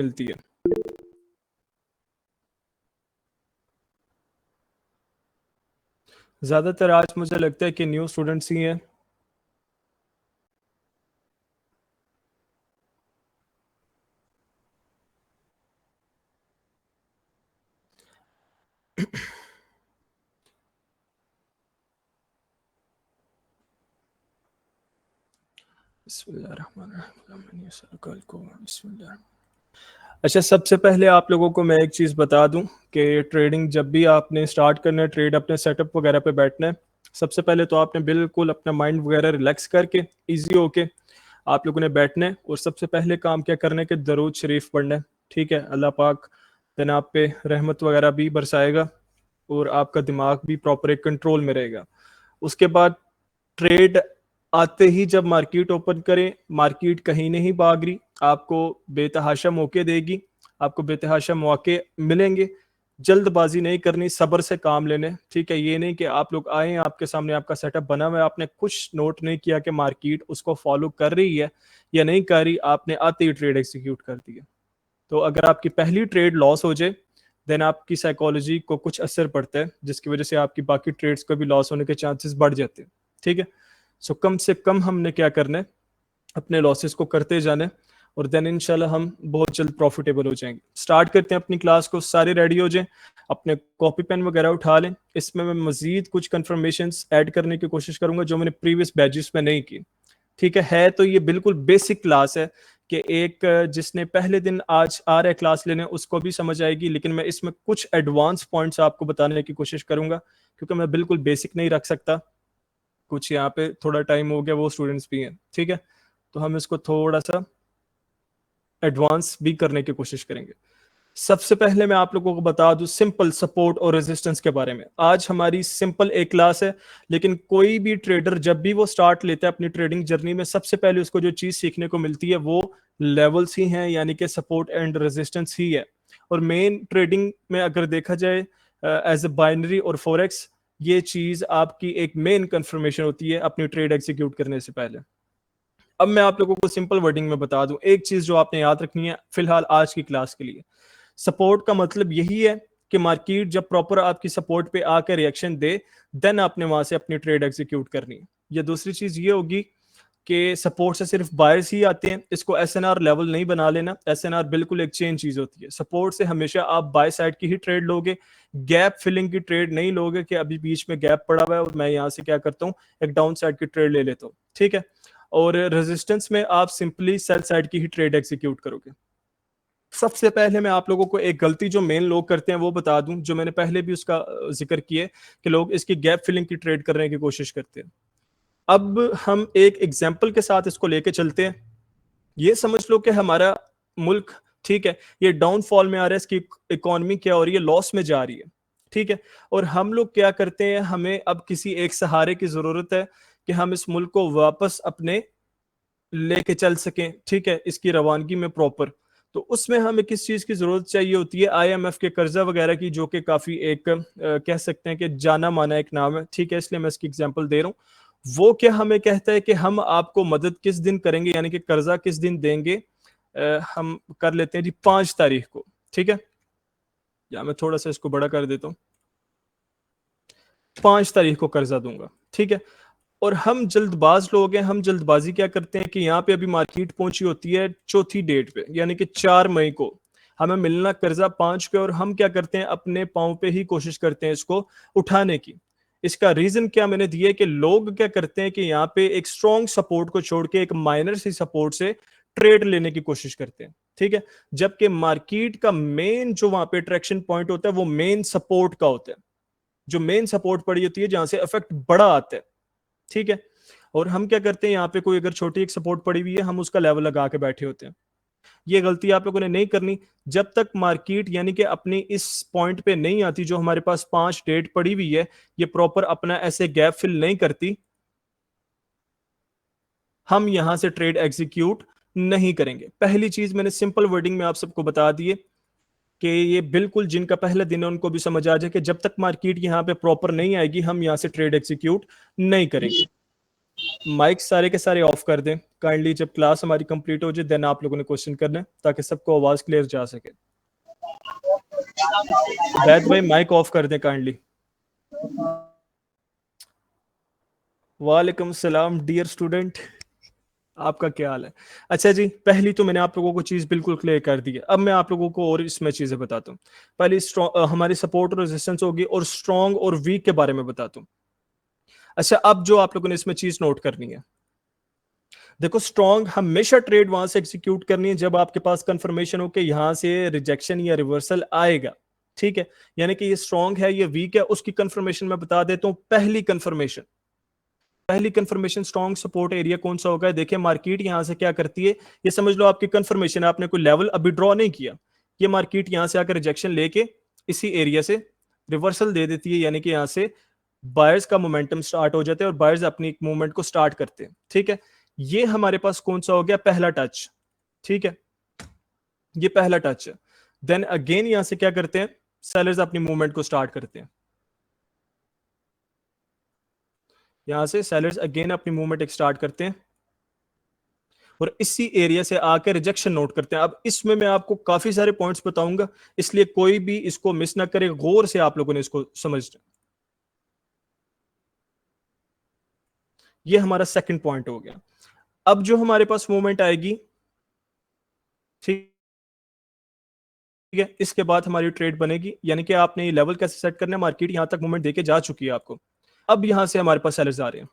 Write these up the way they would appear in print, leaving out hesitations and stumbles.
मिलती है। ज्यादातर आज मुझे लगता है कि न्यू स्टूडेंट्स ही हैं। अच्छा, सबसे पहले आप लोगों को मैं एक चीज़ बता दूं कि ट्रेडिंग जब भी आपने स्टार्ट करना है, ट्रेड अपने सेटअप वगैरह पे बैठना है, सबसे पहले तो आपने बिल्कुल अपना माइंड वगैरह रिलैक्स करके इजी होके आप लोगों ने बैठना है। और सबसे पहले काम क्या करना है कि दरूद शरीफ पढ़ना है। ठीक है, अल्लाह पाक दिन आप पे रहमत वगैरह भी बरसाएगा और आपका दिमाग भी प्रॉपर एक कंट्रोल में रहेगा। उसके बाद ट्रेड आते ही जब मार्केट ओपन करें, मार्केट कहीं नहीं भाग रही, आपको बेतहाशा मौके देगी, आपको बेतहाशा मौके मिलेंगे। जल्दबाजी नहीं करनी, सब्र से काम लेने। ठीक है, ये नहीं कि आप लोग आए, आपके सामने आपका सेटअप बना हुआ है, आपने कुछ नोट नहीं किया कि मार्केट उसको फॉलो कर रही है या नहीं कर रही, आपने आते ही ट्रेड एग्जीक्यूट कर दिया। तो अगर आपकी पहली ट्रेड लॉस हो जाए, देन आपकी साइकोलॉजी को कुछ असर पड़ता है, जिसकी वजह से आपकी बाकी ट्रेड्स को भी लॉस होने के चांसेस बढ़ जाते हैं। ठीक है, सो कम से कम हमने क्या करना है, अपने लॉसेस को करते जाना है और देन इंशाल्लाह हम बहुत जल्द प्रॉफिटेबल हो जाएंगे। स्टार्ट करते हैं अपनी क्लास को, सारे रेडी हो जाएं, अपने कॉपी पेन वगैरह उठा लें। इसमें मैं मजीद कुछ कंफर्मेशंस ऐड करने की कोशिश करूंगा जो मैंने प्रीवियस बैचेस में नहीं की। ठीक है तो ये बिल्कुल बेसिक क्लास है कि एक जिसने पहले दिन आज आ रहा है क्लास लेने उसको भी समझ आएगी, लेकिन मैं इसमें कुछ एडवांस पॉइंट्स आपको बताने की कोशिश करूंगा क्योंकि मैं बिल्कुल बेसिक नहीं रख सकता। कुछ यहाँ पे थोड़ा टाइम हो गया, वो स्टूडेंट्स भी हैं। ठीक है, तो हम इसको थोड़ा सा एडवांस भी करने की कोशिश करेंगे। सबसे पहले मैं आप लोगों को बता दूं सिंपल सपोर्ट और रेजिस्टेंस के बारे में। आज हमारी सिंपल एक क्लास है, लेकिन कोई भी ट्रेडर जब भी वो स्टार्ट लेता है अपनी ट्रेडिंग जर्नी में, सबसे पहले उसको जो चीज सीखने को मिलती है वो लेवल्स ही हैं, यानी कि सपोर्ट एंड रेजिस्टेंस ही है। और मेन ट्रेडिंग में अगर देखा जाए एज ए बाइनरी और फॉरेक्स, ये चीज आपकी एक मेन कंफर्मेशन होती है अपनी ट्रेड एग्जीक्यूट करने से पहले। अब मैं आप लोगों को सिंपल वर्डिंग में बता दूं एक चीज जो आपने याद रखनी है फिलहाल आज की क्लास के लिए। सपोर्ट का मतलब यही है कि मार्केट जब प्रॉपर आपकी सपोर्ट पे आकर रिएक्शन दे, देन आपने वहां से अपनी ट्रेड एग्जीक्यूट करनी है। या दूसरी चीज ये होगी कि सपोर्ट से सिर्फ बायर्स ही आते हैं, इसको एसएनआर लेवल नहीं बना लेना। एसएनआर बिल्कुल एक चेंज चीज होती है। सपोर्ट से हमेशा आप बाय साइड की ही ट्रेड लोगे, गैप फिलिंग की ट्रेड नहीं लोगे कि अभी बीच में गैप पड़ा हुआ है और मैं यहां से क्या करता हूँ एक डाउन साइड की ट्रेड ले लेता हूँ। ठीक है, और रेजिस्टेंस में आप सिंपली सेल साइड की ही ट्रेड एग्जीक्यूट करोगे। सबसे पहले मैं आप लोगों को एक गलती जो मेन लोग करते हैं वो बता दूं, जो मैंने पहले भी उसका जिक्र किया कि लोग इसकी गैप फिलिंग की ट्रेड करने की कोशिश करते हैं। अब हम एक एग्जांपल के साथ इसको लेके चलते हैं। ये समझ लो कि हमारा मुल्क, ठीक है, ये डाउनफॉल में आ रहा है, इसकी इकोनॉमी क्या हो रही है, लॉस में जा रही है। ठीक है, और हम लोग क्या करते हैं, हमें अब किसी एक सहारे की जरूरत है कि हम इस मुल्क को वापस अपने लेके चल सकें। ठीक है, इसकी रवानगी में प्रॉपर, तो उसमें हमें किस चीज की जरूरत चाहिए होती है, आईएमएफ के कर्जा वगैरह की, जो कि काफी एक कह सकते हैं कि जाना माना एक नाम है। ठीक है, इसलिए मैं इसकी एग्जांपल दे रहा हूँ। वो क्या हमें कहता है कि हम आपको मदद किस दिन करेंगे, यानी कि कर्जा किस दिन देंगे। हम कर लेते हैं जी 5 तारीख को। ठीक है, या मैं थोड़ा सा इसको बड़ा कर देता हूँ, 5 तारीख को कर्जा दूंगा। ठीक है, और हम जल्दबाज लोग हैं, हम जल्दबाजी क्या करते हैं कि यहाँ पे अभी मार्केट पहुंची होती है चौथी डेट पे, यानी कि 4 मई को हमें मिलना कर्जा 5 पे, और हम क्या करते हैं अपने पाँव पे ही कोशिश करते हैं इसको उठाने की। इसका रीजन क्या मैंने दिया है कि लोग क्या करते हैं कि यहाँ पे एक स्ट्रॉन्ग सपोर्ट को छोड़ के एक माइनर सी सपोर्ट से ट्रेड लेने की कोशिश करते हैं। ठीक है, जबकि मार्केट का मेन जो वहां पे अट्रैक्शन पॉइंट होता है वो मेन सपोर्ट का होता है, जो मेन सपोर्ट पड़ी होती है जहां से इफेक्ट बड़ा आता है। ठीक है, और हम क्या करते हैं यहाँ पे कोई अगर छोटी एक सपोर्ट पड़ी हुई है हम उसका लेवल लगा के बैठे होते हैं। ये गलती आप लोगों ने नहीं करनी। जब तक मार्केट यानी कि अपनी इस पॉइंट पे नहीं आती जो हमारे पास 5 डेट पड़ी हुई है, ये प्रॉपर अपना ऐसे गैप फिल नहीं करती, हम यहां से ट्रेड एग्जीक्यूट नहीं करेंगे। पहली चीज मैंने सिंपल वर्डिंग में आप सबको बता दिए कि ये बिल्कुल जिनका पहला दिन है उनको भी समझ आ जाए कि जब तक मार्केट यहां पे प्रॉपर नहीं आएगी हम यहां से ट्रेड एग्जीक्यूट नहीं करेंगे। माइक सारे के सारे ऑफ कर दें काइंडली। जब क्लास हमारी कंप्लीट हो जाए देन आप लोगों ने क्वेश्चन करना है ताकि सबको आवाज क्लियर जा सके। वैद भाई माइक ऑफ कर दें काइंडली। वालेकुम सलाम डियर स्टूडेंट, आपका क्या हाल है? अच्छा जी, पहली तो मैंने आप लोगों को चीज बिल्कुल क्लियर कर दी है। अब मैं आप लोगों को और इसमें चीजें बताता हूँ। पहले हमारी सपोर्ट और रेजिस्टेंस होगी, और स्ट्रॉन्ग और वीक के बारे में बताता हूँ। अच्छा, अब जो आप लोगों ने इसमें चीज नोट करनी है, देखो स्ट्रॉन्ग हमेशा ट्रेड वहां से एग्जीक्यूट करनी है जब आपके पास कंफर्मेशन हो कि यहां से रिजेक्शन या रिवर्सल आएगा। ठीक है, यानी कि ये स्ट्रॉन्ग है ये वीक है, उसकी कंफर्मेशन मैं बता देता हूं। पहली कंफर्मेशन स्ट्रॉन्ग सपोर्ट एरिया कौन सा होगा? देखिए मार्केट यहां से क्या करती है, ये समझ लो आपकी कंफर्मेशन है, आपने कोई लेवल अभी ड्रॉ नहीं किया, ये मार्केट यहां से आकर रिजेक्शन लेके इसी एरिया से रिवर्सल दे देती है, यानी कि यहां से बायर्स का मोमेंटम स्टार्ट हो जाता है और बायर्स अपनी मूवमेंट को स्टार्ट करते हैं। ठीक है, ये हमारे पास कौन सा हो गया? पहला टच। ठीक है, ये पहला टच है। देन अगेन यहां से क्या करते हैं, सेलर्स अपनी मूवमेंट को स्टार्ट करते हैं। यहां से सेलर्स अगेन अपनी मूवमेंट स्टार्ट करते हैं और इसी एरिया से आकर रिजेक्शन नोट करते हैं। अब इसमें मैं आपको काफी सारे पॉइंट्स बताऊंगा, इसलिए कोई भी इसको मिस ना करे, गौर से आप लोगों ने इसको समझना। ये हमारा सेकंड पॉइंट हो गया। अब जो हमारे पास मूवमेंट आएगी, ठीक है, इसके बाद हमारी ट्रेड बनेगी, यानी कि आपने ये लेवल कैसे सेट करना है, मार्केट यहां तक मूवमेंट देके जा चुकी है आपको। अब यहां से हमारे पास सेलर्स आ रहे हैं,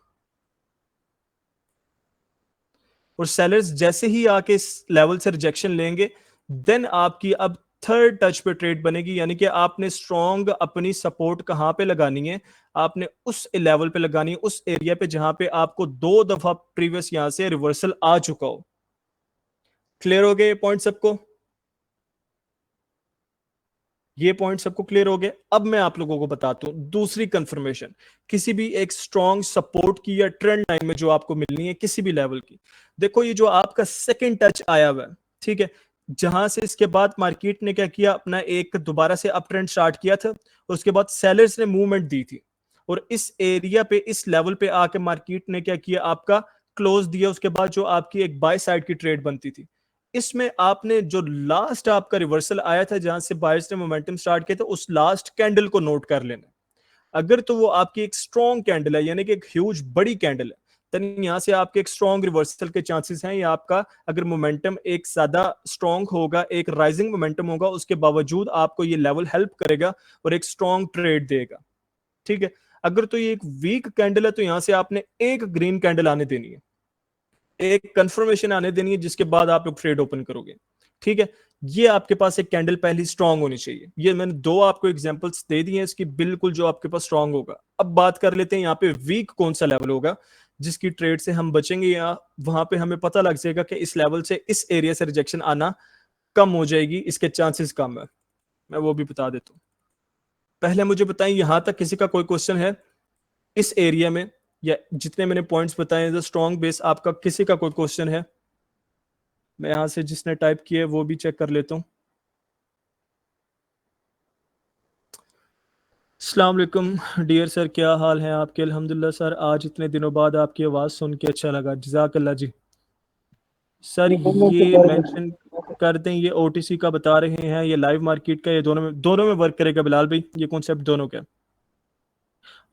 और सेलर्स जैसे ही आके इस लेवल से रिजेक्शन लेंगे, देन आपकी अब थर्ड टच पे ट्रेड बनेगी, यानी कि आपने स्ट्रॉन्ग अपनी सपोर्ट कहां पे लगानी है? आपने उस लेवल पे लगानी है, उस एरिया पे जहां पे आपको 2 दफा प्रीवियस यहां से रिवर्सल आ चुका हो। क्लियर हो गए ये पॉइंट सबको? ये पॉइंट सबको क्लियर हो गए? अब मैं आप लोगों को बताता हूं दूसरी कंफर्मेशन किसी भी एक स्ट्रॉन्ग सपोर्ट की या ट्रेंड लाइन में जो आपको मिलनी है किसी भी लेवल की। देखो ये जो आपका सेकंड टच आया हुआ है, ठीक है, जहां से इसके बाद मार्केट ने क्या किया, अपना एक दोबारा से अप ट्रेंड स्टार्ट किया था, और उसके बाद सेलर्स ने मूवमेंट दी थी, और इस एरिया पे इस लेवल पे आके मार्केट ने क्या किया, आपका क्लोज दिया। उसके बाद जो आपकी एक बाय साइड की ट्रेड बनती थी, इसमें आपने जो लास्ट आपका रिवर्सल आया था जहां से बायर्स ने मोमेंटम स्टार्ट किया था, उस लास्ट कैंडल को नोट कर लेना। अगर तो वो आपकी एक स्ट्रॉन्ग कैंडल है, यानी कि एक ह्यूज बड़ी कैंडल है, तो यहां से आपके एक स्ट्रॉन्ग रिवर्सल के चांसेस हैं। या आपका अगर मोमेंटम एक ज्यादा स्ट्रॉन्ग होगा, एक राइजिंग मोमेंटम होगा, उसके बावजूद आपको ये लेवल हेल्प करेगा और एक स्ट्रॉन्ग ट्रेड देगा। ठीक है, अगर तो ये एक वीक कैंडल है, तो यहां से आपने एक ग्रीन कैंडल आने देनी है, एक कंफर्मेशन आने देनी है, जिसके बाद आप लोग ट्रेड ओपन करोगे। ठीक है, ये आपके पास एक कैंडल पहली स्ट्रांग होनी चाहिए। ये मैंने दो आपको एग्जांपल्स दे दिए हैं इसकी, बिल्कुल जो आपके पास स्ट्रांग होगा। अब बात कर लेते हैं यहाँ पे वीक कौन सा लेवल होगा जिसकी ट्रेड से हम बचेंगे, या वहां पे हमें पता लग जाएगा कि इस लेवल से इस एरिया से रिजेक्शन आना कम हो जाएगी, इसके चांसेस कम है। मैं वो भी बता देता हूँ। पहले मुझे बताएं, यहां तक किसी का कोई क्वेश्चन है इस एरिया में, या जितने मैंने पॉइंट्स बताए जो स्ट्रॉन्ग बेस, आपका किसी का कोई क्वेश्चन है? मैं यहां से जिसने टाइप किया है वो भी चेक कर लेता हूँ। अस्सलाम वालेकुम डियर सर, क्या हाल है आपके? अल्हम्दुलिल्लाह सर, आज इतने दिनों बाद आपकी आवाज़ सुन के अच्छा लगा, जज़ाकल्लाह जी। सर ये मेंशन कर दें, ये ओटीसी का बता रहे हैं, ये लाइव मार्केट का, ये दोनों में वर्क करेगा बिलाल भाई, ये कॉन्सेप्ट दोनों का,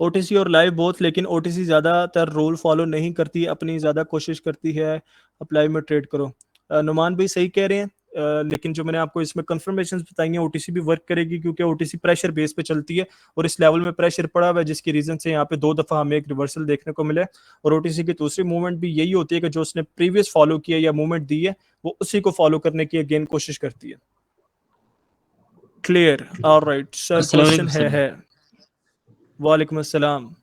ओटीसी और लाइव बोथ। लेकिन ओटीसी ज़्यादातर रूल फॉलो नहीं करती, अपनी ज़्यादा कोशिश करती है अप्लाई में ट्रेड करो। नुमान भाई सही कह रहे हैं, लेकिन जो मैंने आपको इसमें कंफर्मेशंस बताई हैं, ओटीसी भी वर्क करेगी, क्योंकि ओटीसी प्रेशर बेस पे चलती है और इस लेवल में प्रेशर पड़ा हुआ है, जिसकी रीजन से यहाँ पे 2 दफा हमें एक रिवर्सल देखने को मिले। और ओटीसी की दूसरी मूवमेंट भी यही होती है कि जो उसने प्रीवियस फॉलो किया या मूवमेंट दी है, वो उसी को फॉलो करने की अगेन कोशिश करती है। क्लियर? ऑलराइट सर, अस्सलाम क्वेश्चन वालेकुम सर। है। वालेकुम अस्सलाम।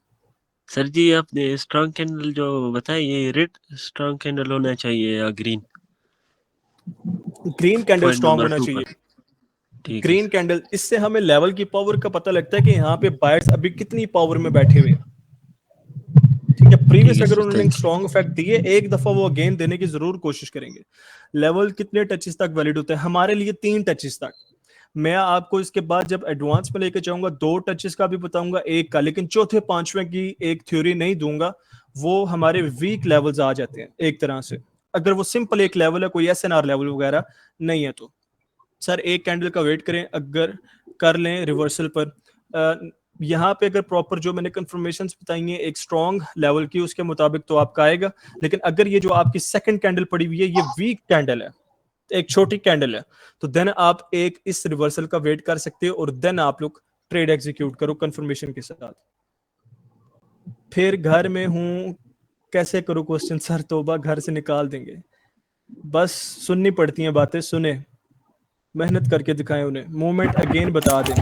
सर जी आपने स्ट्रॉन्ग कैंडल जो बताया, ये रेड स्ट्रॉन्ग कैंडल होना चाहिए या green? Green candle point strong number होना 2 चाहिए। पर। ठीक है ग्रीन सर। कैंडल, इससे हमें लेवल की पावर का पता लगता है कि यहाँ पे बायर्स अभी कितनी पावर में बैठे हुए हैं। ठीक है, ठीक प्रीवियस है अगर सर, उन्होंने थैंक यू। स्ट्रॉन्ग इफेक्ट दिए, एक दफा वो अगेन देने की जरूर कोशिश करेंगे। लेवल कितने टचेस तक वैलिड होते हैं? हमारे लिए 3 टचेस तक। मैं आपको इसके बाद जब एडवांस में लेके जाऊंगा 2 टचेस का भी बताऊंगा, एक का, लेकिन चौथे पांचवें की एक थ्योरी नहीं दूंगा। वो हमारे वीक लेवल्स आ जाते हैं एक तरह से। अगर वो सिंपल एक लेवल है, कोई SNR लेवल वगैरह नहीं है, तो सर एक कैंडल का वेट करें, अगर कर लें रिवर्सल पर। यहाँ पे अगर प्रॉपर जो मैंने कंफर्मेशन बताई है एक स्ट्रॉन्ग लेवल की, उसके मुताबिक तो आपका आएगा। लेकिन अगर ये जो आपकी सेकंड कैंडल पड़ी हुई है ये वीक कैंडल है, एक छोटी कैंडल है, तो देन आप एक इस रिवर्सल का वेट कर सकते हो और देन आप लोग ट्रेड एग्जीक्यूट करो कंफर्मेशन के साथ। फिर घर में हूं कैसे करूं क्वेश्चन सर, तोबा घर से निकाल देंगे। बस सुननी पड़ती हैं बातें, सुने, मेहनत करके दिखाएं उन्हें, मूवमेंट अगेन बता दें,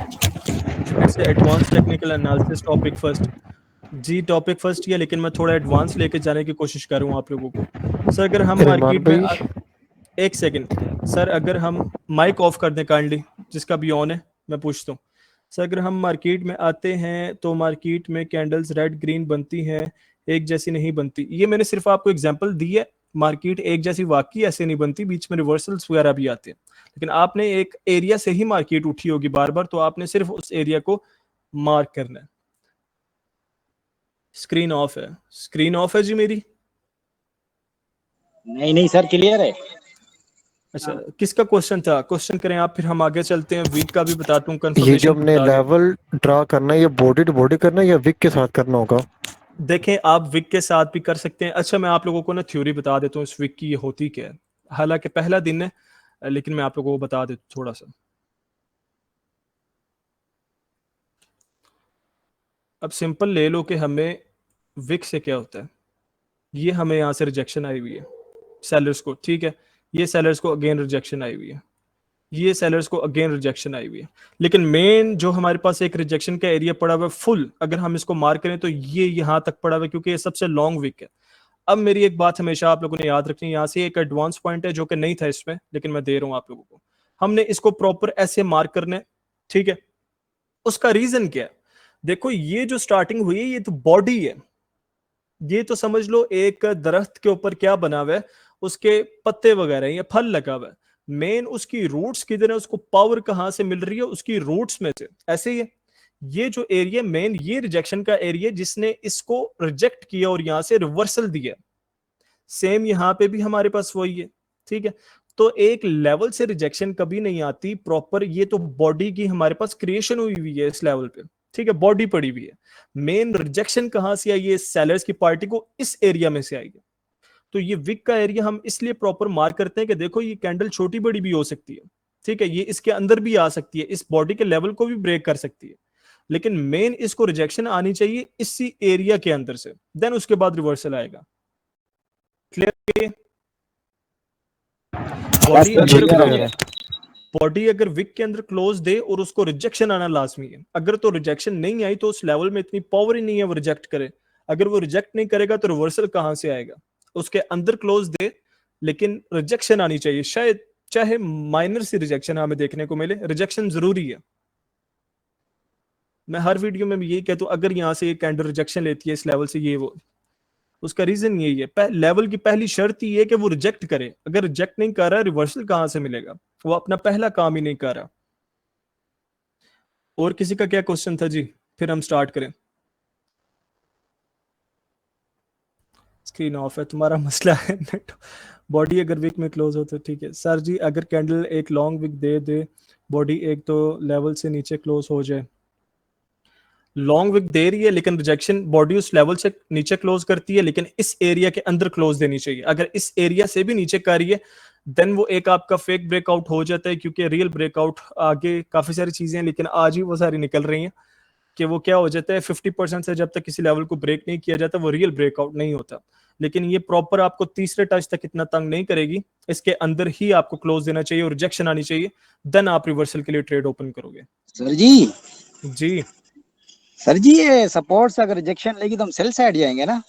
फिर से advance technical analysis topic first. जी टॉपिक फर्स्ट ही है, लेकिन मैं थोड़ा एडवांस लेके जाने की कोशिश कर रहा हूँ आप लोगों को। सर अगर हम रहमान मार्केट में भाई, एक सेकंड सर, अगर हम माइक ऑफ कर दें काइंडली, जिसका भी ऑन है, मैं पूछता हूँ सर, अगर हम मार्केट में आते हैं तो मार्केट में कैंडल्स रेड ग्रीन बनती हैं, एक जैसी नहीं बनती। ये मैंने सिर्फ आपको एग्जांपल दी है, मार्केट एक जैसी वाकई ऐसे नहीं बनती, बीच में रिवर्सल्स वगैरह भी आते हैं। लेकिन आपने एक एरिया से ही मार्केट उठी होगी बार बार, तो आपने सिर्फ उस एरिया को मार्क करना है। स्क्रीन ऑफ है, स्क्रीन ऑफ है जी मेरी? नहीं नहीं सर, क्लियर है। अच्छा, किसका क्वेश्चन था? क्वेश्चन करें आप, फिर हम आगे चलते हैं। वीक का भी बताता हूँ, ये कंफर्मेशन जो भी हमने बता दूं। लेवल ड्रा करना है, ये बॉडी टू बॉडी करना है या विक के साथ करना होगा? देखें, आप विक के साथ भी कर सकते हैं। अच्छा, मैं आप लोगों को ना थ्योरी बता देता हूँ इस विक की, ये होती क्या है। हालांकि पहला दिन है, लेकिन मैं आप लोगों को बता देता हूँ थोड़ा सा। अब सिंपल ले लो कि हमें विक से क्या होता है। ये हमें यहाँ से रिजेक्शन आई हुई है सेलर्स को, ठीक है, ये सेलर्स को अगेन रिजेक्शन आई हुई है, ये सेलर्स को अगेन रिजेक्शन आई हुई है। लेकिन मेन जो हमारे पास एक रिजेक्शन का एरिया पड़ा हुआ है फुल, अगर हम इसको मार्क करें तो ये यहां तक पड़ा हुआ है, क्योंकि ये सबसे लॉन्ग विक है। अब मेरी एक बात हमेशा आप लोगों ने याद रखनी है, यहाँ से एक एडवांस पॉइंट है जो कि नहीं था इसमें, लेकिन मैं दे रहा हूं आप लोगों को। हमने इसको प्रॉपर ऐसे मार्क करना है, ठीक है। उसका रीजन क्या है? देखो, ये जो स्टार्टिंग हुई है ये तो बॉडी है, ये तो समझ लो एक दरख्त के ऊपर क्या बना हुआ है, उसके पत्ते वगैरह या फल लगा हुआ है। मेन उसकी रूट्स किधर है, उसको पावर कहां से मिल रही है? उसकी रूट्स में से। ऐसे ही है, ये जो एरिया मेन, ये रिजेक्शन का एरिया जिसने इसको रिजेक्ट किया और यहां से रिवर्सल दिया। सेम यहां पे भी हमारे पास वही है, ठीक है। तो एक लेवल से रिजेक्शन कभी नहीं आती प्रॉपर, ये तो बॉडी की हमारे पास क्रिएशन हुई हुई है इस लेवल पे, ठीक है, बॉडी पड़ी हुई है। मेन रिजेक्शन कहां से आई है? सेलर्स की पार्टी को इस एरिया में से आई है। तो ये विक का एरिया हम इसलिए प्रॉपर मार्क करते हैं कि देखो ये कैंडल छोटी बड़ी भी हो सकती है, ठीक है, ये इसके अंदर भी आ सकती है, इस बॉडी के लेवल को भी ब्रेक कर सकती है। लेकिन मेन इसको रिजेक्शन आनी चाहिए इसी एरिया के अंदर से, देन उसके बाद रिवर्सल आएगा। क्लियर? बॉडी जी अगर क्लियर है। बॉडी अगर विक के अंदर क्लोज दे और उसको रिजेक्शन आना लाजमी है। अगर तो रिजेक्शन नहीं आई तो उस लेवल में इतनी पावर ही नहीं है वो रिजेक्ट करे। अगर वो रिजेक्ट नहीं करेगा तो रिवर्सल कहां से आएगा? उसके अंदर क्लोज दे, लेकिन रिजेक्शन आनी चाहिए, शायद चाहे माइनर सी रिजेक्शन हमें देखने को मिले, रिजेक्शन जरूरी है। मैं हर वीडियो में भी यही कहता हूं, अगर यहां से ये कैंडल रिजेक्शन लेती है इस लेवल से, ये वो, उसका रीजन यही है। लेवल की पहली शर्त ही है कि वो रिजेक्ट करे। अगर रिजेक्ट नहीं कर रहा, रिवर्सल कहां से मिलेगा? वो अपना पहला काम ही नहीं कर रहा। और किसी का क्या क्वेश्चन था जी? फिर हम स्टार्ट करें। स्क्रीन ऑफ है, तुम्हारा मसला है नेट। बॉडी अगर वीक में क्लोज हो तो ठीक है सर जी। अगर कैंडल एक लॉन्ग वीक दे दे, बॉडी एक तो लेवल से नीचे क्लोज हो जाए, लॉन्ग विक दे रही है लेकिन रिजेक्शन बॉडी उस लेवल से नीचे क्लोज करती है, लेकिन इस एरिया के अंदर क्लोज देनी चाहिए। अगर इस एरिया से भी नीचे कर रही है, देन वो एक आपका फेक ब्रेकआउट हो जाता है, क्योंकि रियल ब्रेकआउट आगे काफी सारी चीजें हैं, लेकिन आज ही वो सारी निकल रही हैं कि वो क्या हो जाता है, 50% से जब तक किसी लेवल को ब्रेक नहीं किया जाता वो रियल ब्रेकआउट नहीं होता। लेकिन ये प्रॉपर आपको तीसरे टच तक इतना तंग नहीं करेगी, इसके अंदर ही आपको क्लोज देना चाहिए और रिजेक्शन आनी चाहिए, देन आप रिवर्सल के लिए ट्रेड ओपन करोगे। सर जी, जी सर जी, ये सपोर्ट से अगर रिजेक्शन लेगी तो हम सेल साइड जाएंगे ना?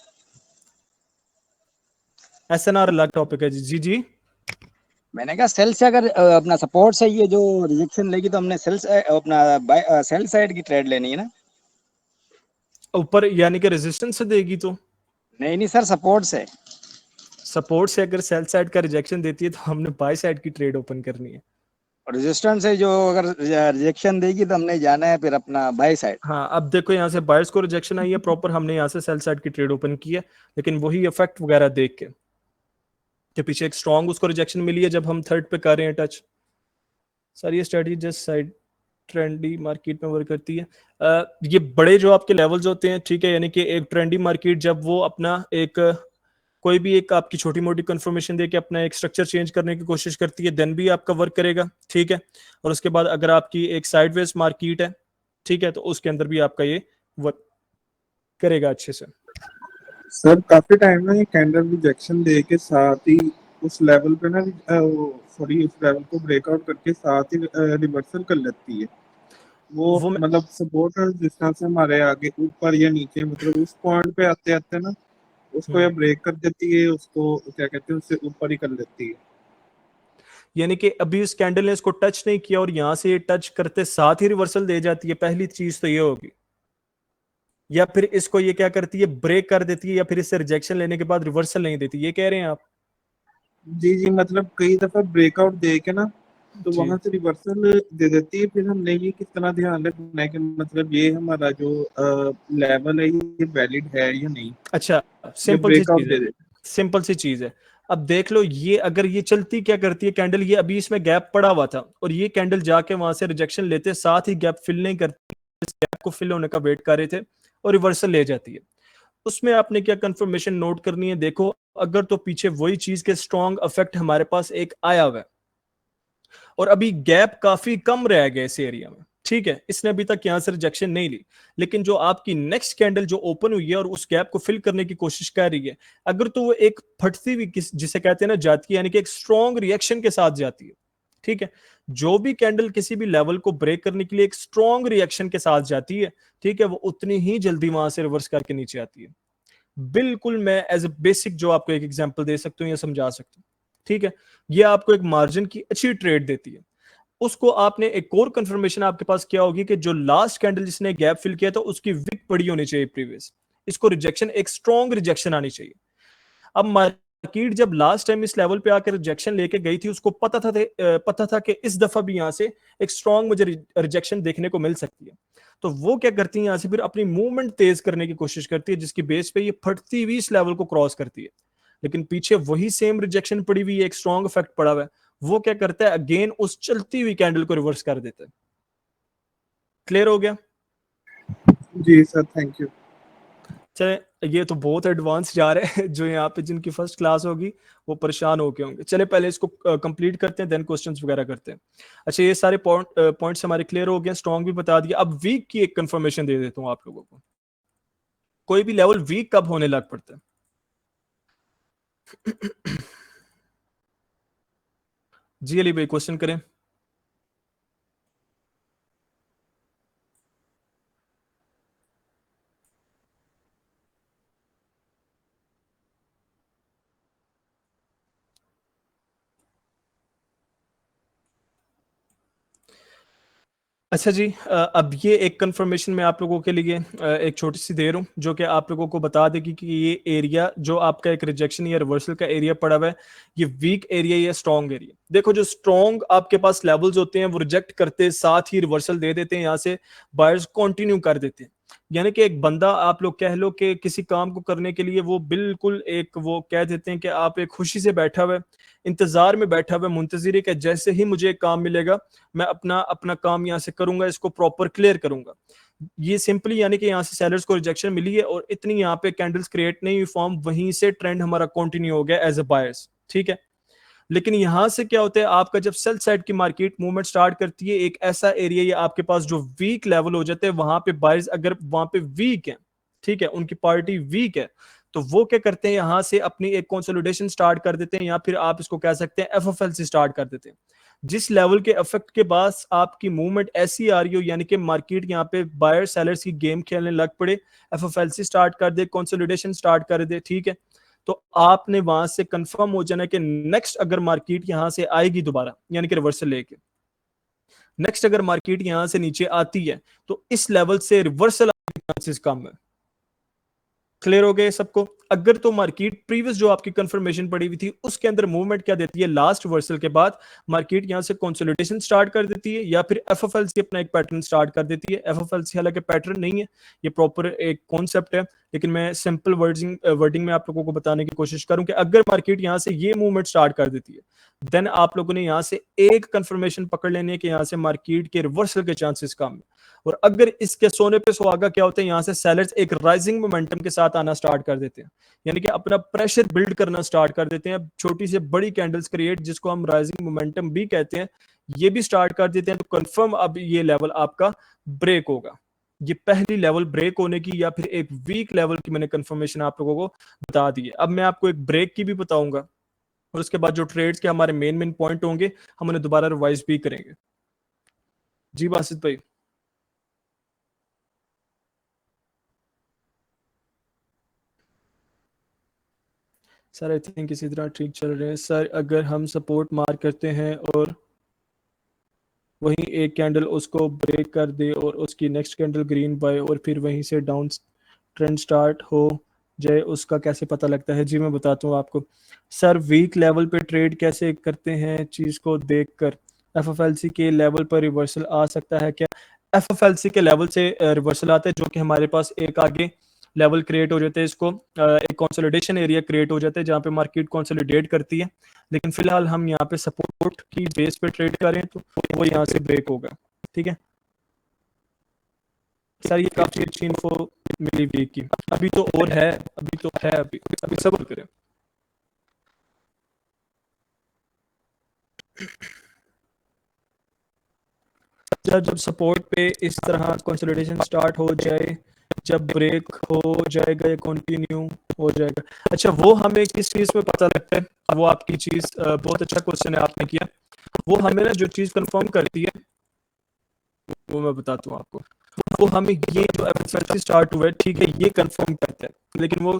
SNR अलग टॉपिक है जी। जी जी, मैंने कहा सेल से अगर अपना सपोर्ट से ये जो रिजेक्शन लेगी तो हमने सेल अपना सेल साइड की ट्रेड लेनी है ना? ऊपर यानी कि रेजिस्टेंस से देगी तो? नहीं नहीं सर, सपोर्ट से। सपोर्ट से अगर सेल साइड का रिजेक्शन देती है तो हमने बाय साइड की ट्रेड ओपन करनी है। और रेजिस्टेंस है जो अगर रिजेक्शन देगी तो हमने जाना है फिर अपना बाय साइड। हाँ, अब देखो यहाँ से बायर्स को रिजेक्शन आई है प्रॉपर, हमने यहाँ से सेल साइड की ट्रेड ओपन की है, लेकिन वही इफेक्ट वगैरह देख के पीछे एक स्ट्रॉन्ग उसको रिजेक्शन मिली है जब हम थर्ड पे कर रहे हैं टच। सर ये strategy just side trendy market में वर्क करती है। ये बड़े जो आपके लेवल्स होते हैं, ठीक है, यानी कि एक ट्रेंडी मार्केट जब वो अपना एक कोई भी एक आपकी छोटी मोटी कंफर्मेशन दे के अपना एक स्ट्रक्चर चेंज करने की कोशिश करती है, देन भी आपका वर्क करेगा, ठीक है। और उसके बाद अगर आपकी एक साइडवेज मार्केट है, ठीक है, तो उसके अंदर भी आपका ये वर्क करेगा अच्छे से। सर काफी टाइम ना ये कैंडल रिजेक्शन दे के साथ ही उस लेवल पे ना सॉरी उस लेवल को ब्रेकआउट करके साथ ही रिवर्सल कर लेती है वो वो मैं मतलब सपोर्ट और रेजिस्टेंस से हमारे आगे ऊपर या नीचे मतलब उस पॉइंट पे आते आते ना उसको या ब्रेक कर देती है, उसको क्या कहते हैं उससे ऊपर ही कर लेती है। यानी कि अभी उस कैंडल ने इसको टच नहीं किया और यहां से ये टच करते साथ ही रिवर्सल दे जाती है, पहली चीज तो ये होगी। या फिर इसको ये क्या करती है, ब्रेक कर देती है, या फिर इससे रिजेक्शन लेने के बाद रिवर्सल नहीं देती, ये कह रहे हैं आप? जी जी मतलब कई दफा ब्रेकआउट दे के ना तो जी वहां से रिवर्सल दे देती है, फिर हमने ये किस तरह ध्यान रखना है कि मतलब ये हमारा जो लेवल है ये वैलिड है या नहीं, अच्छा, ये सिंपल सी ब्रेकआउट चीज दे है, दे। सिंपल सी चीज है। अब देख लो, ये अगर ये चलती क्या करती है कैंडल, ये अभी इसमें गैप पड़ा हुआ था और ये कैंडल जाके वहां से रिजेक्शन लेते साथ ही गैप फिल नहीं करती, इस गैप को फिल होने का वेट कर रहे थे और रिवर्सल ले जाती है। उसमें आपने क्या कंफर्मेशन नोट करनी है, देखो अगर तो पीछे वही चीज के स्ट्रॉन्ग इफेक्ट हमारे पास एक आया हुआ है और अभी गैप काफी कम रह गया इस एरिया में, ठीक है, इसने अभी तक यहां से रिजेक्शन नहीं ली, लेकिन जो आपकी नेक्स्ट कैंडल जो ओपन हुई है और उस गैप को फिल करने की कोशिश कर रही है, अगर तो वो एक फटती हुई जिसे कहते हैं ना जाती है, यानी कि एक स्ट्रॉन्ग रिएक्शन के साथ जाती है, ठीक है। जो भी कैंडल किसी भी लेवल को ब्रेक करने के लिए एक स्ट्रॉन्ग रिएक्शन के साथ जाती है, ठीक है, वो उतनी ही जल्दी वहां से रिवर्स करके नीचे आती है। बिल्कुल मैं एज ए बेसिक जो आपको एक एग्जांपल दे सकता हूं या समझा सकता हूं, ठीक है। ये आपको एक मार्जिन की अच्छी ट्रेड देती है। उसको आपने एक और कंफर्मेशन आपके पास क्या होगी कि जो लास्ट कैंडल जिसने गैप फिल किया था उसकी विक बड़ी होनी चाहिए प्रीवियस, इसको रिजेक्शन एक स्ट्रॉन्ग रिजेक्शन आनी चाहिए। अब मार्केट जब लास्ट टाइम इस लेवल पे आकर रिजेक्शन लेके गई थी, उसको पता था कि इस दफा भी यहां से एक स्ट्रॉन्ग मुझे रिजेक्शन देखने को मिल सकती है, तो वो क्या करती है, यहां से फिर अपनी मूवमेंट तेज करने की कोशिश करती है, जिसकी बेस पे ये फटती हुई इस लेवल को क्रॉस करती है। लेकिन पीछे वही सेम रिजेक्शन पड़ी हुई है, एक स्ट्रॉन्ग इफेक्ट पड़ा हुआ है, वो क्या करता है, अगेन उस चलती हुई कैंडल को रिवर्स कर देता है। क्लियर हो गया? जी सर थैंक यू। चले, ये तो बहुत एडवांस जा रहे हैं, जो यहाँ पे जिनकी फर्स्ट क्लास होगी वो परेशान होके होंगे। चले पहले इसको कंप्लीट करते हैं, देन क्वेश्चंस वगैरह करते हैं। अच्छा, ये सारे पॉइंट्स हमारे क्लियर हो गए, स्ट्रॉन्ग भी बता दिया। अब वीक की एक कंफर्मेशन दे देता हूँ आप लोगों को। कोई भी लेवल वीक कब होने लग पड़ता है? जी अली भाई क्वेश्चन करें। अच्छा जी, अब ये एक कंफर्मेशन मैं आप लोगों के लिए एक छोटी सी दे रहा हूँ, जो कि आप लोगों को बता देगी कि ये एरिया जो आपका एक रिजेक्शन या रिवर्सल का एरिया पड़ा हुआ है, ये वीक एरिया या स्ट्रॉन्ग एरिया। देखो, जो स्ट्रॉन्ग आपके पास लेवल्स होते हैं वो रिजेक्ट करते साथ ही रिवर्सल दे देते हैं, यहाँ से बायर्स कंटिन्यू कर देते हैं। यानी कि एक बंदा आप लोग कह लो कि किसी काम को करने के लिए वो बिल्कुल एक वो कह देते हैं कि आप एक खुशी से बैठा हुआ है, इंतजार में बैठा हुआ है, मुंतजिर है कि जैसे ही मुझे एक काम मिलेगा मैं अपना अपना काम यहाँ से करूंगा, इसको प्रॉपर क्लियर करूंगा। ये सिंपली यानी कि यहाँ से सेलर्स को रिजेक्शन मिली है और इतनी यहाँ पे कैंडल्स क्रिएट नहीं हुई फॉर्म, वहीं से ट्रेंड हमारा कंटिन्यू हो गया एज अ बायर्स, ठीक है। लेकिन यहां से क्या होता है, आपका जब सेल साइड की मार्केट मूवमेंट स्टार्ट करती है, एक ऐसा एरिया या आपके पास जो वीक लेवल हो जाते हैं, वहां पे बायर्स अगर वहां पे वीक है, ठीक है, उनकी पार्टी वीक है, तो वो क्या करते हैं, यहां से अपनी एक कंसोलिडेशन स्टार्ट कर देते हैं, या फिर आप इसको कह सकते हैं एफएफएल से स्टार्ट कर देते हैं। जिस लेवल के इफेक्ट के बाद आपकी मूवमेंट ऐसी आ रही हो, यानी कि मार्केट यहाँ पे बायर सेलर्स की गेम खेलने लग पड़े, एफएफएल से स्टार्ट कर दे, कंसोलिडेशन स्टार्ट कर दे, ठीक है, तो आपने वहां से कंफर्म हो जाना कि नेक्स्ट अगर मार्केट यहां से आएगी दोबारा, यानी कि रिवर्सल लेके नेक्स्ट अगर मार्केट यहां से नीचे आती है, तो इस लेवल से रिवर्सल आने के चांसेस कम है। क्लियर हो गए सबको? अगर तो मार्केट प्रीवियस जो आपकी कंफर्मेशन पड़ी हुई थी उसके अंदर मूवमेंट क्या देती है, लास्ट रिवर्सल के बाद मार्केट यहां से कंसोलिडेशन स्टार्ट कर देती है या फिर एफएफएलसी अपना एक पैटर्न स्टार्ट कर देती है। एफएफएलसी हालांकि पैटर्न नहीं है, ये प्रॉपर एक कॉन्सेप्ट है, लेकिन मैं सिंपल वर्डिंग में आप लोगों को बताने की कोशिश करूं कि अगर मार्केट यहां से ये मूवमेंट स्टार्ट कर देती है, देन आप लोगों ने यहां से एक कंफर्मेशन पकड़ लेनी है कि यहां से मार्केट के रिवर्सल के चांसेस कम है। और अगर इसके सोने पे सुहागा क्या होता है, यहां से सेलर्स एक राइजिंग मोमेंटम के साथ आना स्टार्ट कर देते हैं, यानी कि अपना प्रेशर बिल्ड करना स्टार्ट कर देते हैं, छोटी से बड़ी कैंडल्स क्रिएट, जिसको हम राइजिंग मोमेंटम भी कहते हैं, ये भी स्टार्ट कर देते हैं। तो कंफर्म अब ये लेवल आपका ब्रेक होगा। ये पहली लेवल ब्रेक होने की या फिर एक वीक लेवल की मैंने कंफर्मेशन आप लोगों को बता दी है। अब मैं आपको एक ब्रेक की भी बताऊंगा और उसके बाद जो ट्रेड्स के हमारे मेन पॉइंट होंगे हम उन्हें दोबारा रिवाइज भी करेंगे। जी बासित भाई। सर आई थिंक इसी तरह ठीक चल रहे हैं सर। अगर हम सपोर्ट मार्क करते हैं और वहीं एक कैंडल उसको ब्रेक कर दे और उसकी नेक्स्ट कैंडल ग्रीन बाय और फिर वहीं से डाउन ट्रेंड स्टार्ट हो जाए, उसका कैसे पता लगता है? जी मैं बताता हूँ आपको सर। वीक लेवल पे ट्रेड कैसे करते हैं चीज को देखकर? एफएफएलसी के लेवल पर रिवर्सल आ सकता है क्या? एफएफएलसी के लेवल से रिवर्सल आता है, जो कि हमारे पास एक आगे लेवल क्रिएट हो जाते हैं, इसको एक कंसोलिडेशन एरिया क्रिएट हो जाता है जहाँ पे मार्केट कंसोलिडेट करती है। लेकिन फिलहाल हम यहाँ पे सपोर्ट की बेस पे ट्रेड कर रहे हैं, तो वो यहाँ से ब्रेक होगा। ठीक है सर, ये काफी अच्छी इन्फो मिली वीक की। अभी तो और है, अभी सब्र करें। जब सपोर्ट पे इस तरह कंसोलिडेशन स्टार्ट हो जाए, जब ब्रेक हो जाएगा या कंटिन्यू हो जाएगा? अच्छा, वो हमें किस चीज में पता लगता है? वो आपकी चीज बहुत अच्छा क्वेश्चन है आपने किया। वो हमें ना जो चीज कंफर्म करती है वो मैं बताता हूँ आपको। वो हमें ये जो एफएफएलसी स्टार्ट हुआ है, ठीक है, ये कंफर्म करता है, लेकिन वो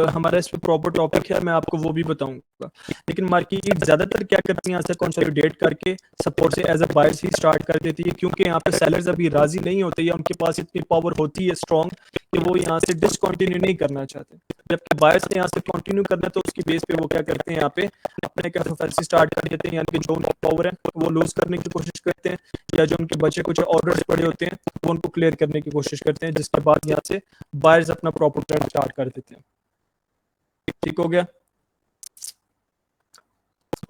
हमारा इस पे प्रॉपर टॉपिक है, मैं आपको वो भी बताऊंगा। लेकिन मार्केट ज्यादातर क्या करती है, यहाँ से कंसोलिडेट करके सपोर्ट से एज अ बायर्स ही स्टार्ट कर देती है, क्योंकि यहाँ पे सेलर्स अभी राजी नहीं होते या उनके पास इतनी पावर होती है स्ट्रॉन्ग कि वो यहाँ से डिसकंटिन्यू नहीं करना चाहते। जबकि बायर्स ने यहाँ से कंटिन्यू करना है, तो उसकी बेस पे वो क्या करते हैं, यहाँ पे अपने एफएफएलसी स्टार्ट कर देते हैं, यानी कि जो उनकी पावर है वो लूज करने की कोशिश करते हैं, या जो उनके बचे कुछ ऑर्डर्स पड़े होते हैं वो उनको क्लियर करने की कोशिश करते हैं, जिसके बाद यहाँ से बायर्स अपना प्रॉपर ट्रेड स्टार्ट कर देते हैं। ठीक हो गया?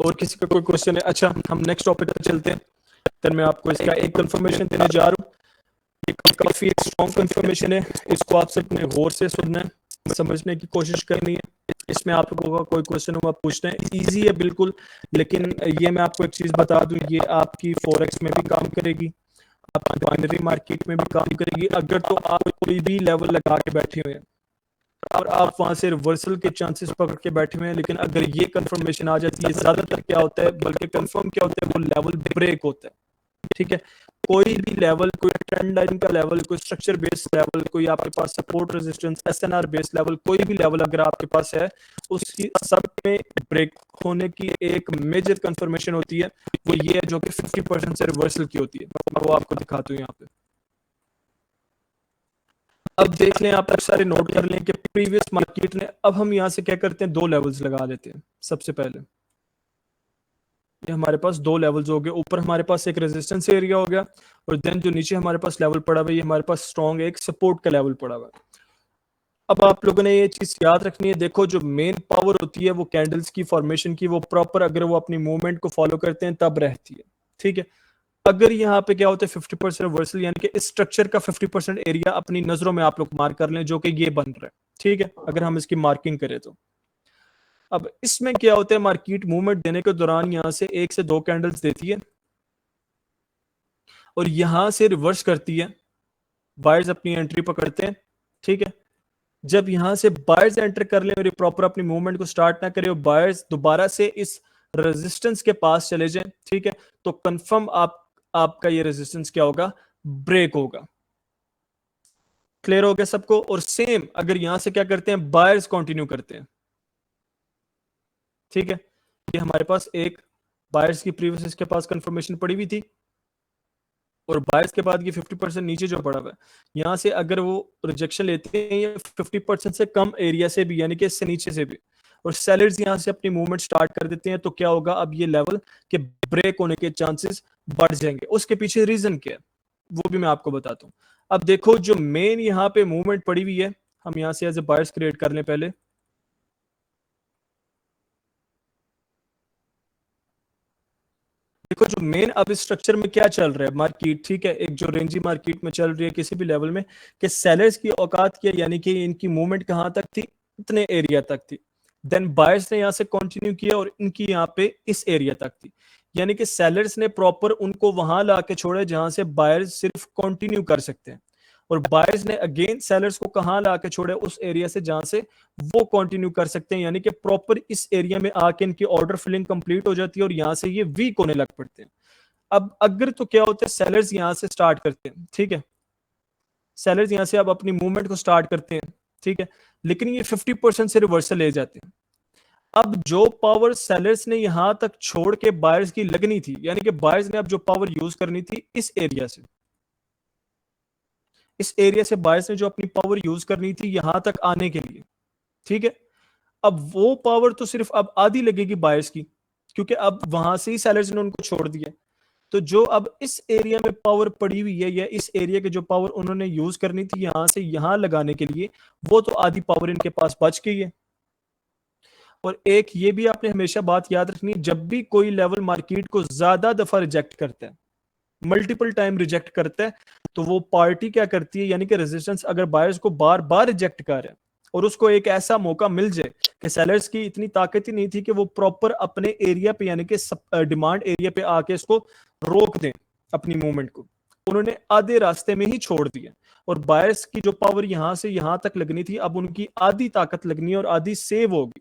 और किसी का कोई क्वेश्चन है? अच्छा, हम नेक्स्ट टॉपिक पर चलते हैं। फिर मैं आपको इसका एक कंफर्मेशन देने जा रहा हूँ, काफी स्ट्रॉन्ग कंफर्मेशन है, इसको आप सबने गौर से सुनना है, समझने की कोशिश करनी है। इसमें आप लोगों का कोई क्वेश्चन हुआ पूछना है, इजी है बिल्कुल। लेकिन ये मैं आपको एक चीज बता दूं, ये आपकी फॉरेक्स में भी काम करेगी, आपकी बाइनरी मार्केट में भी काम करेगी। अगर तो आप कोई भी लेवल लगा के बैठे हुए हैं और आप वहां से रिवर्सल के चांसेस पकड़ के बैठे हुए हैं, लेकिन अगर ये कंफर्मेशन आ जाती है, ज्यादातर क्या होता है, बल्कि कंफर्म क्या होता है, वो लेवल ब्रेक होता है। ठीक है, कोई भी लेवल, कोई ट्रेंड लाइन का लेवल, कोई स्ट्रक्चर बेस्ड लेवल, कोई आपके पास support resistance SNR based level, कोई भी लेवल अगर आपके पास है, उसकी सब में ब्रेक होने की एक मेजर कंफर्मेशन होती है, वो ये है जो कि 50% से रिवर्सल की होती है। मैं वो आपको दिखाता हूँ यहाँ पे। अब देख लें, आप सारे नोट कर लें कि प्रीवियस मार्केट ने, अब हम यहाँ से क्या करते हैं, दो लेवल्स लगा लेते हैं। सबसे पहले ये हमारे पास दो लेवल्स हो गए, ऊपर हमारे पास एक रेजिस्टेंस एरिया हो गया और देन जो नीचे हमारे पास लेवल पड़ा हुआ है, ये हमारे पास स्ट्रॉन्ग एक सपोर्ट का लेवल पड़ा हुआ है। अब आप लोगों ने ये चीज याद रखनी है, देखो जो मेन पावर होती है वो कैंडल्स की फॉर्मेशन की, वो प्रॉपर अगर वो अपनी मूवमेंट को फॉलो करते हैं तब रहती है। ठीक है, अगर यहाँ पे क्या होता है 50% रिवर्सल, यानी कि इस स्ट्रक्चर का 50% एरिया अपनी नजरों में आप लोग मार्क कर लें, जो कि ये बन रहा है। ठीक है, अगर हम इसकी मार्किंग करें तो अब इसमें क्या होता है, मार्केट मूवमेंट देने के दौरान यहां से एक से दो कैंडल्स देती है और यहां से रिवर्स करती है, बायर्स अपनी एंट्री पकड़ते हैं। ठीक है, जब यहां से बायर्स एंटर कर ले और प्रॉपर अपनी मूवमेंट को स्टार्ट ना करे और बायर्स दोबारा से इस रेजिस्टेंस के पास चले जाएं, ठीक है, तो कंफर्म आपका ये रेजिस्टेंस क्या होगा, ब्रेक होगा। क्लियर हो गया सबको? और सेम अगर यहां से क्या करते हैं, बायर्स कंटिन्यू करते हैं। ठीक है, ये हमारे पास एक बायर्स की प्रीवियस इसके पास कंफर्मेशन पड़ी हुई थी, और बायर्स के बाद ये 50% नीचे जो पड़ा हुआ है, यहाँ से अगर वो रिजेक्शन लेते हैं ये 50% से कम एरिया से भी, यानी कि इससे नीचे से भी, और सेलर्स यहाँ से अपनी मूवमेंट स्टार्ट कर देते हैं, तो क्या होगा, अब ये लेवल के ब्रेक होने के चांसेस बढ़ जाएंगे। उसके पीछे रीजन क्या है वो भी मैं आपको बताता हूँ। अब देखो जो मेन यहाँ पे मूवमेंट पड़ी हुई है, हम यहाँ से एज ए बायर्स क्रिएट कर लें पहले। देखो जो मेन अब इस स्ट्रक्चर में क्या चल रहा है मार्केट, ठीक है, एक जो रेंजी मार्केट में चल रही है किसी भी लेवल में, कि सेलर्स की औकात क्या, यानी कि इनकी मूवमेंट कहां तक थी, इतने एरिया तक थी। देन बायर्स ने यहां से कंटिन्यू किया और इनकी यहाँ पे इस एरिया तक थी, यानी कि सेलर्स ने प्रॉपर उनको वहां ला के छोड़ा जहां से बायर्स सिर्फ कंटिन्यू कर सकते हैं, और बायर्स ने अगेन सेलर्स को कहां ला के छोड़ा, उस एरिया से जहां से वो कंटिन्यू कर सकते हैं, यानी कि प्रॉपर इस एरिया में आके इनकी ऑर्डर फिलिंग कंप्लीट हो जाती है और यहां से ये वीक होने लग पड़ते हैं। अब अगर तो क्या होता है, सेलर्स यहां से स्टार्ट करते हैं, ठीक है, सेलर्स यहां से अब अपनी मूवमेंट को स्टार्ट करते हैं, ठीक है, लेकिन ये 50% से रिवर्सल ले जाते हैं। अब जो पावर सेलर्स ने यहां तक छोड़ के बायर्स की लगनी थी, यानी कि बायर्स ने अब जो पावर यूज करनी थी इस एरिया से, इस एरिया से बायर्स ने जो अपनी पावर यूज करनी थी यहां तक आने के लिए, ठीक है, अब वो पावर तो सिर्फ अब आधी लगेगी बायर्स की, क्योंकि अब वहां से ही सेलर्स ने उनको छोड़ दिया। तो जो अब इस एरिया में पावर पड़ी हुई है, या इस एरिया के जो पावर उन्होंने यूज करनी थी यहां से यहां लगाने के लिए, वो तो आधी पावर इनके पास बच गई है। और एक ये भी आपने हमेशा बात याद रखनी है, जब भी कोई लेवल मार्केट को ज्यादा दफा रिजेक्ट करता है, मल्टीपल टाइम रिजेक्ट करता है, तो वो पार्टी क्या करती है, यानी कि रेजिस्टेंस अगर बायर्स को बार बार रिजेक्ट कर रहा है और उसको एक ऐसा मौका मिल जाए कि सेलर्स की इतनी ताकत ही नहीं थी कि वो प्रॉपर अपने एरिया पे, यानी कि डिमांड एरिया पे आके इसको रोक दें अपनी मूवमेंट को, उन्होंने आधे रास्ते में ही छोड़ दिया, और बायर्स की जो पावर यहां से यहां तक लगनी थी अब उनकी आधी ताकत लगनी है और आधी सेव होगी,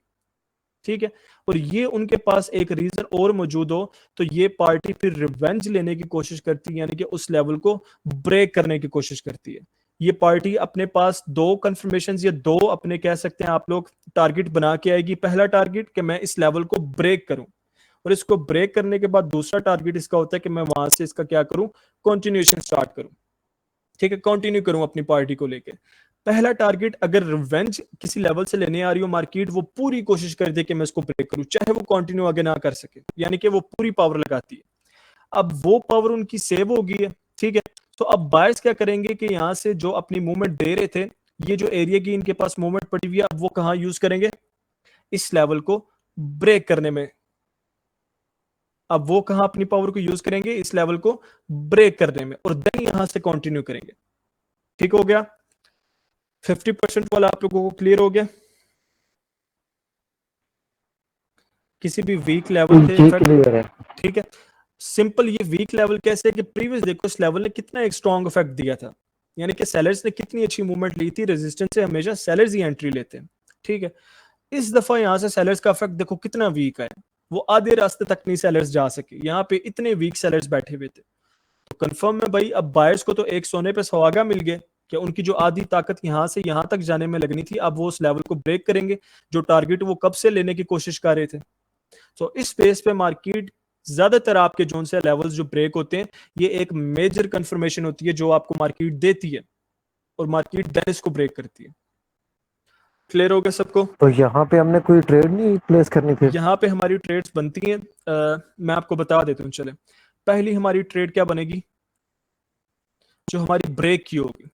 ठीक है। और ये उनके पास एक रीजन और मौजूद हो तो ये पार्टी फिर रिवेंज लेने की कोशिश करती है, यानी कि उस लेवल को ब्रेक करने की कोशिश करती है। ये पार्टी अपने पास दो कंफर्मेशन या दो अपने कह सकते हैं आप लोग टारगेट बना के आएगी। पहला टारगेट कि मैं इस लेवल को ब्रेक करूं, और इसको ब्रेक करने के बाद दूसरा टारगेट इसका होता है कि मैं वहां से इसका क्या करूं, कंटिन्यूएशन स्टार्ट करूं, ठीक है, कंटिन्यू करूं अपनी पार्टी को लेके। पहला टारगेट अगर रिवेंज किसी लेवल से लेने आ रही हो मार्केट, वो पूरी कोशिश कर दे कि मैं इसको ब्रेक करूं, चाहे वो कंटिन्यू आगे ना कर सके, यानी कि वो पूरी पावर लगाती है। अब वो पावर उनकी सेव हो गई है, ठीक है। तो अब बायर्स क्या करेंगे कि यहां से जो अपनी मूवमेंट दे रहे थे, ये जो एरिया की इनके पास मूवमेंट पड़ी हुई है, अब वो कहां यूज करेंगे, इस लेवल को ब्रेक करने में। अब वो कहां अपनी पावर को यूज करेंगे, इस लेवल को ब्रेक करने में, और देन यहां से कंटिन्यू करेंगे। ठीक हो गया, 50% वाला आप लोगों को क्लियर हो गया। किसी भी वीक लेवल पे क्लियर है। ठीक है, सिंपल ये वीक लेवल कैसे कि प्रीवियस देखो इस लेवल ने कितना एक स्ट्रॉन्ग इफेक्ट दिया था, यानी कि सेलर्स ने कितनी अच्छी मूवमेंट ली थी। रेजिस्टेंस से हमेशा सेलर्स ही एंट्री लेते हैं, ठीक है। इस दफा यहां से सेलर्स का इफेक्ट देखो कितना वीक है, वो आधे रास्ते तक नहीं सेलर्स जा सके, यहाँ पे इतने वीक सेलर्स बैठे हुए थे। तो कंफर्म है भाई, अब बायर्स को तो एक सोने पे सुहागा मिल गए कि उनकी जो आधी ताकत यहां से यहां तक जाने में लगनी थी, अब वो उस लेवल को ब्रेक करेंगे जो टारगेट वो कब से लेने की कोशिश कर रहे थे। तो इस बेस पे मार्केट ज्यादातर आपके जोन से लेवल्स जो ब्रेक होते हैं, ये एक मेजर कंफर्मेशन होती है जो आपको मार्केट देती है, और मार्केट देन इसको ब्रेक करती है। क्लियर हो गया सबको? तो यहाँ पे हमने कोई ट्रेड नहीं प्लेस करनी थी? यहाँ पे हमारी ट्रेड्स बनती हैं, मैं आपको बता देता हूँ। चले, पहली हमारी ट्रेड क्या बनेगी, जो हमारी ब्रेक की होगी।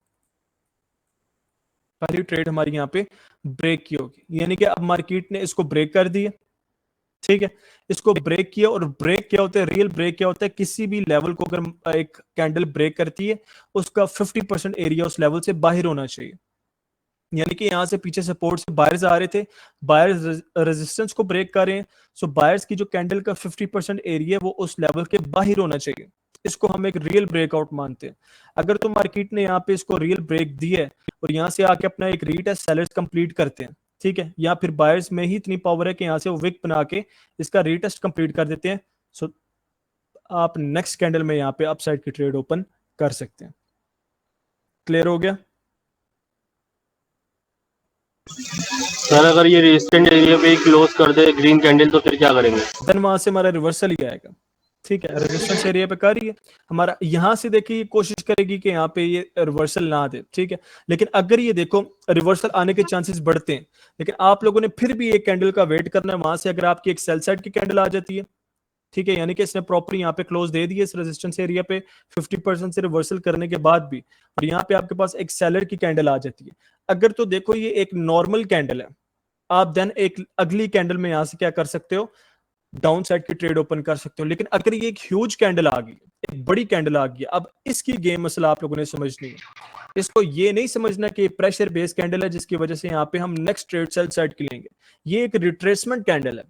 पहली ट्रेड हमारी यहाँ पे ब्रेक की होगी, यानी कि अब मार्केट ने इसको ब्रेक कर दिया, ठीक है। इसको ब्रेक किया, और ब्रेक क्या होता है, रियल ब्रेक क्या होता है, किसी भी लेवल को अगर एक कैंडल ब्रेक करती है उसका 50% एरिया उस लेवल से बाहर होना चाहिए। यानी कि यहां से पीछे सपोर्ट से बायर्स आ रहे थे, बायर्स रेजिस्टेंस को ब्रेक कर रहे हैं, सो बायर्स की जो कैंडल का 50% एरिया वो उस लेवल के बाहर होना चाहिए। इसको हम एक रियल ब्रेकआउट मानते हैं। अगर तो मार्केट ने यहाँ पे इसको रियल ब्रेक दिया है और यहाँ से आके अपना एक रीटेस्ट सेलर्स कंप्लीट करते हैं, ठीक है, या फिर बायर्स में ही इतनी पावर है कि यहाँ से वो विक बना के इसका रीटेस्ट कंप्लीट कर देते हैं, सो आप नेक्स्ट कैंडल में यहाँ पे अपसाइड की ट्रेड ओपन कर सकते हैं। क्लियर हो गया? सर अगर ये रेजिस्टेंट एरिया पे क्लोज कर दे ग्रीन कैंडल तो फिर क्या करेंगे? देन वहां से हमारा रिवर्सल ही आएगा, ठीक है, रेजिस्टेंस एरिया पे कर रही है हमारा, यहाँ से देखिए ये कोशिश करेगी कि यहाँ पे ये रिवर्सल ना दे, ठीक है। लेकिन अगर ये देखो रिवर्सल आने के चांसेस बढ़ते हैं, लेकिन आप लोगों ने फिर भी एक कैंडल का वेट करना है, वहां से अगर आपकी एक सेल साइड की कैंडल आ जाती है, ठीक है, यानी कि इसने प्रॉपर यहाँ पे क्लोज दे दिए इस रेजिस्टेंस एरिया पे 50% से रिवर्सल करने के बाद भी, और यहाँ पे आपके पास एक सेलर की कैंडल आ जाती है, अगर तो देखो ये एक नॉर्मल कैंडल है, आप देन एक अगली कैंडल में यहां से क्या कर सकते हो, डाउन साइड की ट्रेड ओपन कर सकते हो। लेकिन अगर ये एक ह्यूज कैंडल आ गई, एक बड़ी कैंडल आ गई, अब इसकी गेम मसला आप लोगों ने समझनी है। इसको ये नहीं समझना कि प्रेशर बेस कैंडल है जिसकी वजह से यहाँ पे हम नेक्स्ट ट्रेड सेल साइड की लेंगे। ये एक रिट्रेसमेंट कैंडल है,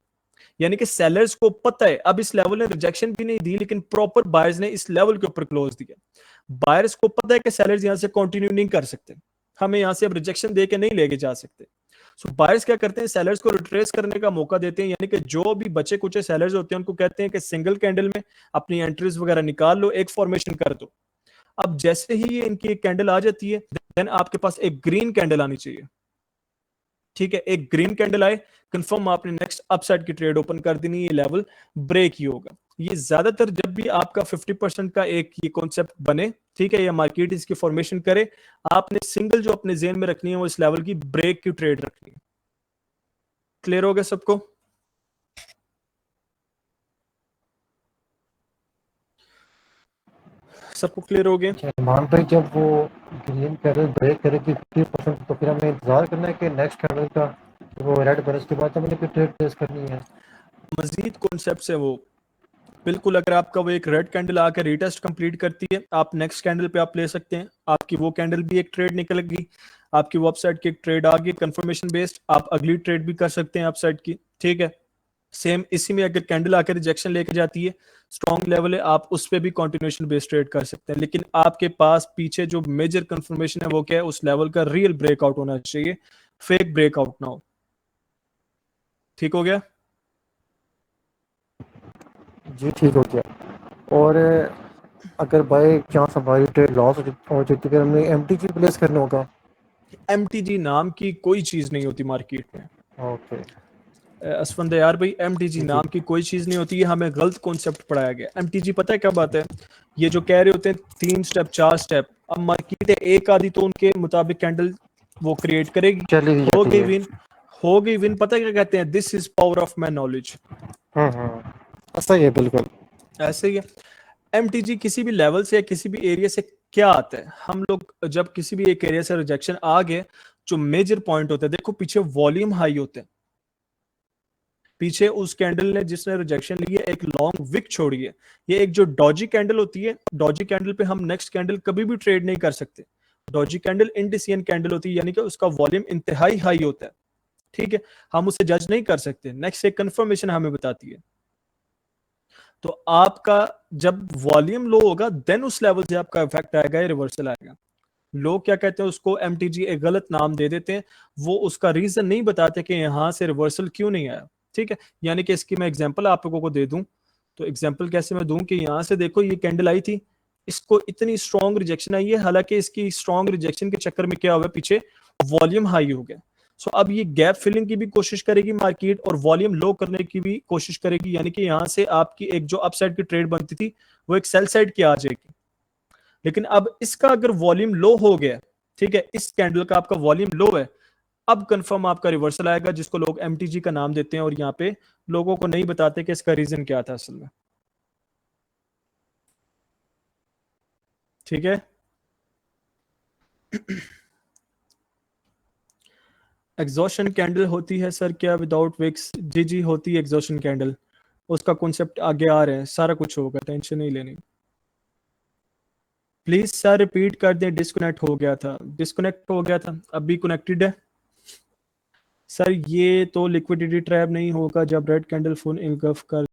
यानी कि सेलर्स को पता है अब इस लेवल ने रिजेक्शन भी नहीं दी, लेकिन प्रॉपर बायर्स ने इस लेवल के ऊपर क्लोज दिया। बायर्स को पता है कि सेलर्स यहां से कंटिन्यू नहीं कर सकते, हमें यहां से अब रिजेक्शन दे के नहीं लेके जा सकते। सो बायर्स क्या करते हैं, सेलर्स को रिट्रेस करने का मौका देते हैं, यानी कि जो भी बचे कुछ सेलर्स होते हैं उनको कहते हैं कि सिंगल कैंडल में अपनी एंट्रीज वगैरह निकाल लो, एक फॉर्मेशन कर दो। अब जैसे ही ये इनकी एक कैंडल आ जाती है, देन आपके पास एक ग्रीन कैंडल आनी चाहिए, ठीक है। एक ग्रीन कैंडल आए, कंफर्म आपने नेक्स्ट अपसाइड की ट्रेड ओपन कर देनी, ये लेवल ब्रेक ही होगा। ये ज्यादातर जब भी आपका 50% का एक ये कॉन्सेप्ट बने, ठीक है, या मार्केट इसकी फॉर्मेशन करे, आपने सिंगल जो अपने जेन में रखनी है वो इस लेवल की ब्रेक की ट्रेड रखनी है। क्लियर हो गया सबको? सबको क्लियर हो गया? मान भाई जब वो ग्रीन कैंडल ब्रेक करेगी 50%, तो फिर हमें इंतजार करना है कि नेक्स्ट कैंडल का वो रेड बरस के बाद हमें ट्रेड प्लेस करनी है। मजीद कॉन्सेप्ट है वो, बिल्कुल। अगर आपका वो एक रेड कैंडल आकर रीटेस्ट कंप्लीट करती है, आप नेक्स्ट कैंडल पे आप ले सकते हैं, आपकी वो कैंडल भी एक ट्रेड निकल गई, आपकी वो अपसाइड की एक ट्रेड आ गई कंफर्मेशन बेस्ड, आप अगली ट्रेड भी कर सकते हैं अपसाइड की, ठीक है। सेम इसी में अगर कैंडल आकर रिजेक्शन लेके जाती है, स्ट्रॉन्ग लेवल है, आप उस पर भी कंटिन्यूएशन बेस्ड ट्रेड कर सकते हैं। लेकिन आपके पास पीछे जो मेजर कंफर्मेशन है वो क्या है, उस लेवल का रियल ब्रेकआउट होना चाहिए, फेक ब्रेकआउट ना हो। ठीक हो गया? जी ठीक हो गया। और अगर बाय चांस हमारी ट्रेड लॉस हो जाती है, हमें एमटीजी प्लेस करना होगा। एमटीजी नाम की कोई चीज नहीं होती मार्केट में। ओके असफंद यार भाई, एमटीजी नाम की कोई चीज नहीं होती है, हमें गलत कॉन्सेप्ट पढ़ाया गया। एमटीजी पता है क्या बात है, ये जो कह रहे होते हैं 3 स्टेप 4 स्टेप, अब मार्केट है एक आधी तो उनके मुताबिक कैंडल वो क्रिएट करेगी, चली हो गई विन, हो गई विन। पता है क्या कहते हैं, this is power of my knowledge. ऐसा ही है, बिल्कुल ऐसे ही है। एमटीजी किसी भी लेवल से या किसी भी एरिया से क्या आता है, हम लोग जब किसी भी एक एरिया से रिजेक्शन आ गए, जो मेजर पॉइंट होता है, देखो पीछे वॉल्यूम हाई होते हैं, पीछे उस कैंडल ने जिसने रिजेक्शन ली है एक लॉन्ग विक छोड़ी है। ये एक जो डॉजी कैंडल होती है, डॉजी कैंडल पे हम नेक्स्ट कैंडल कभी भी ट्रेड नहीं कर सकते। डॉजी कैंडल इंडिसियन कैंडल होती है, यानी कि उसका वॉल्यूम इंतहाई हाई होता है, ठीक है, हम उसे जज नहीं कर सकते। नेक्स्ट एक कंफर्मेशन हमें बताती है। तो आपका जब वॉल्यूम लो होगा, देन उस लेवल से आपका इफेक्ट आएगा, रिवर्सल आएगा। लोग क्या कहते हैं, उसको एमटीजी एक गलत नाम दे देते हैं, वो उसका रीजन नहीं बताते कि यहां से रिवर्सल क्यों नहीं आया, ठीक है। यानी कि इसकी मैं एग्जांपल आप लोगों को दे दूं, तो एग्जांपल कैसे मैं दूं कि यहां से देखो ये कैंडल आई थी, इसको इतनी स्ट्रॉन्ग रिजेक्शन आई है, हालांकि इसकी स्ट्रॉन्ग रिजेक्शन के चक्कर में क्या हुआ, पीछे वॉल्यूम हाई हो गया। सो अब ये गैप फिलिंग की भी कोशिश करेगी मार्केट, और वॉल्यूम लो करने की भी कोशिश करेगी, यानी कि यहां से आपकी एक जो अपसाइड की ट्रेड बनती थी वो एक सेल साइड की आ जाएगी। लेकिन अब इसका अगर वॉल्यूम लो हो गया, ठीक है, इस कैंडल का आपका वॉल्यूम लो है, अब कंफर्म आपका रिवर्सल आएगा, जिसको लोग एमटीजी का नाम देते हैं, और यहाँ पे लोगों को नहीं बताते कि इसका रीजन क्या था असल में, ठीक है। एग्जॉशन कैंडल होती है सर क्या विदाउट विक्स? जी जी होती है एग्जॉशन कैंडल, उसका कॉन्सेप्ट आगे आ रहे हैं, सारा कुछ होगा, टेंशन नहीं लेनी। प्लीज सर रिपीट कर दें, डिस्कनेक्ट हो गया था, डिस्कनेक्ट हो गया था, अभी कनेक्टेड है सर। ये तो लिक्विडिटी ट्रैप नहीं होगा जब रेड कैंडल फुल इंगल्फ कर